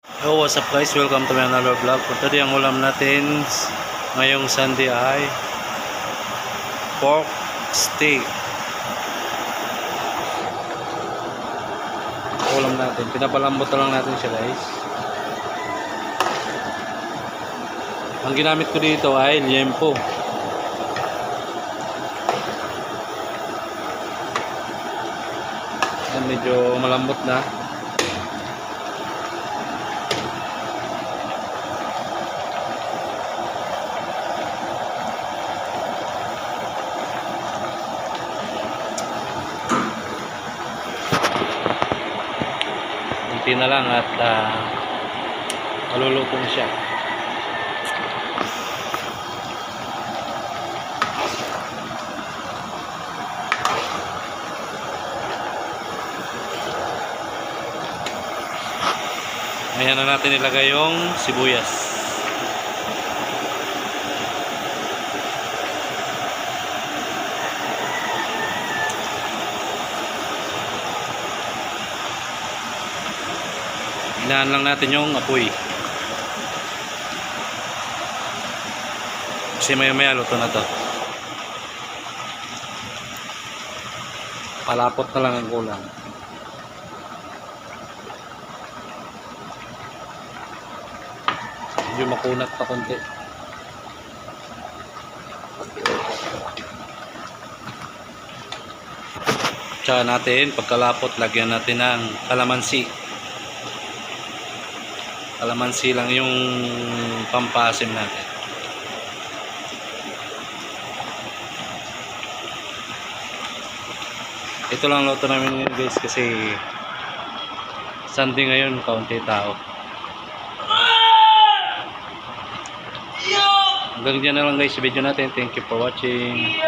Hello, what's up guys? Welcome to my another vlog. For today, ang ulam natin ngayong Sunday ay pork steak. Ulam natin. Pinapalambot lang natin siya guys. Ang ginamit ko dito ay liempo. Medyo malambot na. Kunti na lang at maluluto na siya. Ayan na natin ilagay yung sibuyas. Hinaan lang natin yung apoy. Kasi maya-maya luto na to. Palapot na lang ang kulang. Medyo makunat pa konti. Tsaka natin, pagkalapot, lagyan natin ng kalamansi. Kalamansi lang yung pampasim natin. Ito lang luto namin ngayon guys kasi Sunday ngayon, kaunti tao. Hanggang dyan na lang guys sa video natin. Thank you for watching.